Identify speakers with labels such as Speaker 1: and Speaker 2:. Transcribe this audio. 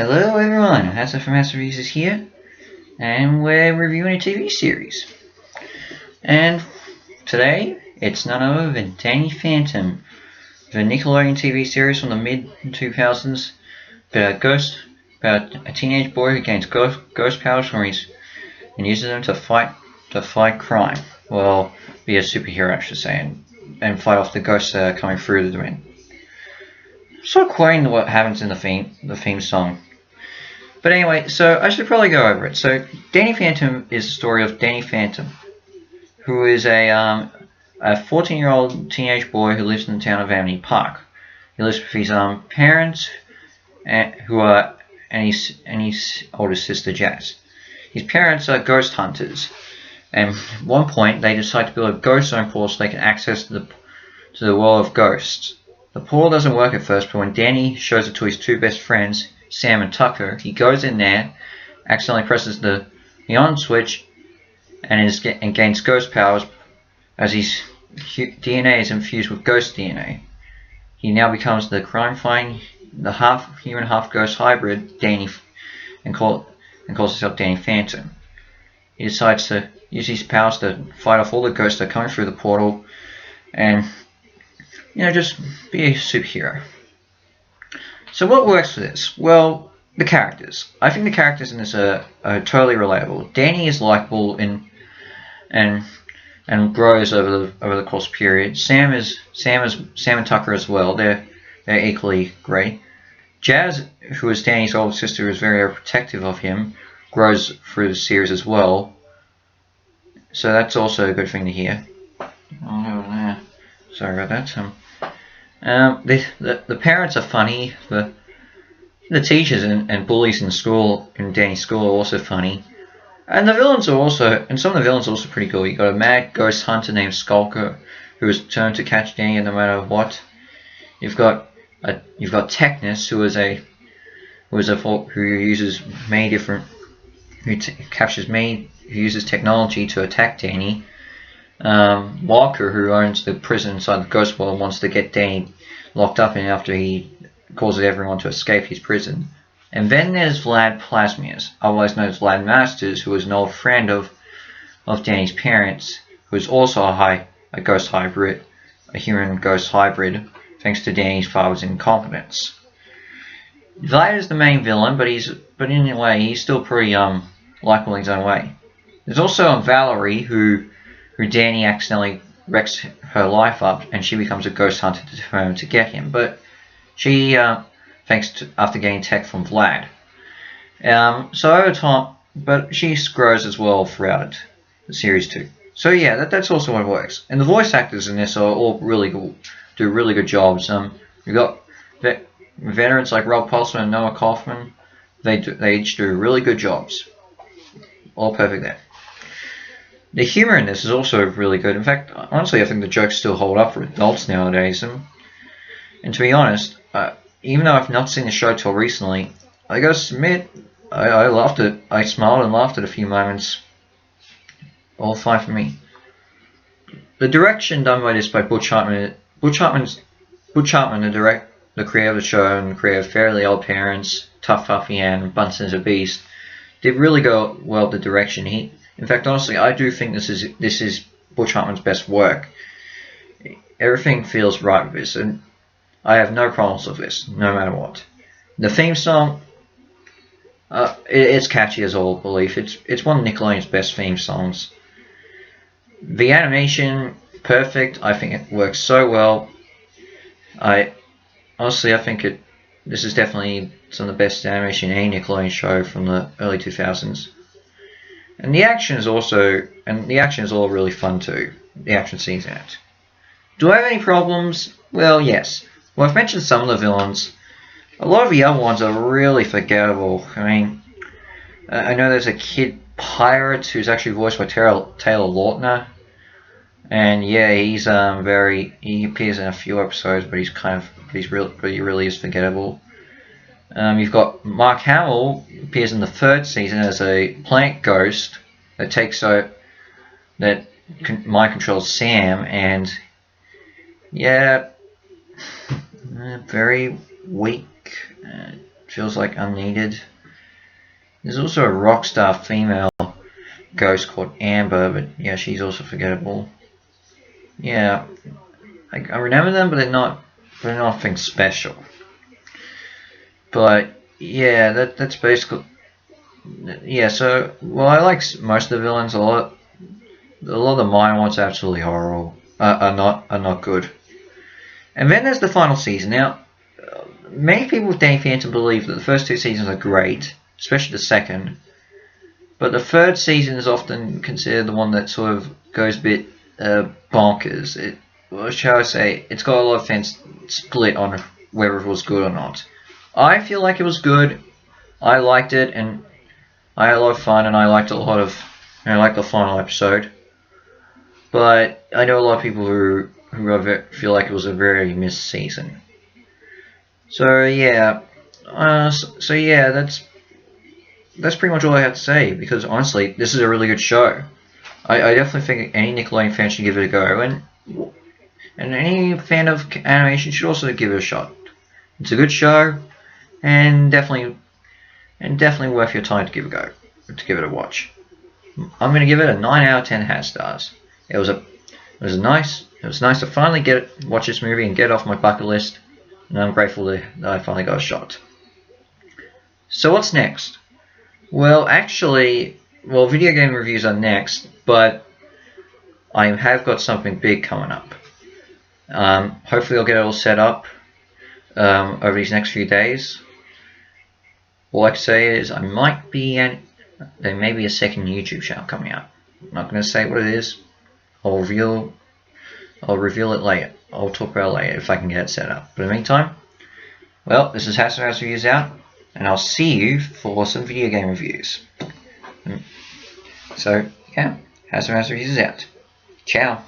Speaker 1: Hello everyone, Hassan from Hassan Reviews is here, and we're reviewing a TV series. And today, it's none other than Danny Phantom, the Nickelodeon TV series from the mid-2000s about a teenage boy who gains ghost powers and uses them to fight crime. Well, be a superhero, I should say, and fight off the ghosts that are coming through the domain. Sort of quoting what happens in the theme song. But anyway, so I should probably go over it. So Danny Phantom is the story of Danny Phantom, who is a 14-year-old teenage boy who lives in the town of Amity Park. He lives with his parents, and his older sister Jazz. His parents are ghost hunters, and at one point they decide to build a ghost zone portal so they can access to the world of ghosts. The portal doesn't work at first, but when Danny shows it to his two best friends, Sam and Tucker, he goes in there, accidentally presses the on switch, and gains ghost powers as his DNA is infused with ghost DNA. He now becomes the crime-fighting, the half-human, half-ghost hybrid Danny, and calls himself Danny Phantom. He decides to use his powers to fight off all the ghosts that are coming through the portal, and just be a superhero. So what works for this? Well, the characters. I think the characters in this are totally relatable. Danny is likable and grows over the course period. Sam and Tucker as well. They're equally great. Jazz, who is Danny's older sister, is very protective of him, grows through the series as well. So that's also a good thing to hear. Oh no, sorry about that. The parents are funny. The teachers and bullies in Danny's school are also funny. And the villains are also, and some of the villains are also pretty cool. You've got a mad ghost hunter named Skulker, who is determined to catch Danny no matter what. You've got Technus, who uses technology to attack Danny. Walker, who owns the prison inside the ghost world, wants to get Danny locked up in after he causes everyone to escape his prison. And then there's Vlad Plasmius, otherwise known as Vlad Masters, who is an old friend of Danny's parents, who is also a ghost hybrid, a human ghost hybrid, thanks to Danny's father's incompetence. Vlad is the main villain, but in a way he's still pretty likable in his own way. There's also Valerie, who Danny accidentally wrecks her life up, and she becomes a ghost hunter determined to get him. But she, after getting tech from Vlad. So over time, but she grows as well throughout the series too. So yeah, that's also what works. And the voice actors in this are all really good, do really good jobs. We've got veterans like Rob Paulson and Noah Kaufman. They each do really good jobs. All perfect there. The humor in this is also really good. In fact, honestly, I think the jokes still hold up for adults nowadays. And to be honest, even though I've not seen the show till recently, I gotta submit, I laughed at, I smiled and laughed at a few moments. All fine for me. The direction done by Butch Hartman. Butch Hartman, the creator of the show and creator of Fairly Odd Parents, Tough Puffy, and Bunsen a Beast, did really go well with the direction. In fact, honestly, I do think this is Butch Hartman's best work. Everything feels right with this, and I have no problems with this, no matter what. The theme song, it's catchy as all belief. It's one of Nickelodeon's best theme songs. The animation, perfect. I think it works so well. I think this is definitely some of the best animation in any Nickelodeon show from the early 2000s. And the action is all really fun too. The action scenes in it. Do I have any problems? Well, yes. Well, I've mentioned some of the villains. A lot of the other ones are really forgettable. I mean, I know there's a kid pirate who's actually voiced by Taylor Lautner, and yeah, he appears in a few episodes, but he really is forgettable. You've got Mark Hamill appears in the third season as a plant ghost that mind controls Sam, and yeah, very weak. feels like unneeded. There's also a rock star female ghost called Amber, but yeah, she's also forgettable. Yeah, I remember them, but they're nothing special. But yeah, that's basically, yeah. So well, I like most of the villains a lot. A lot of the minor ones are absolutely horrible. Are not good. And then there's the final season. Now, many people tend to believe that the first two seasons are great, especially the second. But the third season is often considered the one that sort of goes a bit bonkers. What shall I say? It's got a lot of fans split on whether it was good or not. I feel like it was good. I liked it, and I had a lot of fun, and I liked a lot of. I liked the final episode. But I know a lot of people who feel like it was a very missed season. So yeah, so yeah, that's pretty much all I have to say. Because honestly, this is a really good show. I definitely think any Nickelodeon fan should give it a go, and any fan of animation should also give it a shot. It's a good show, and definitely worth your time to give it a watch. I'm gonna give it a 9 out of 10 hat stars. It was nice to finally watch this movie and get it off my bucket list, and I'm grateful that I finally got a shot. So what's next? Well, actually, video game reviews are next, but I have got something big coming up. Hopefully I'll get it all set up over these next few days. All I can say is there may be a second YouTube channel coming out. I'm not going to say what it is. I'll reveal it later. I'll talk about it later if I can get it set up. But in the meantime, well, this is House Reviews out, and I'll see you for some video game reviews. So, yeah, House Reviews out. Ciao.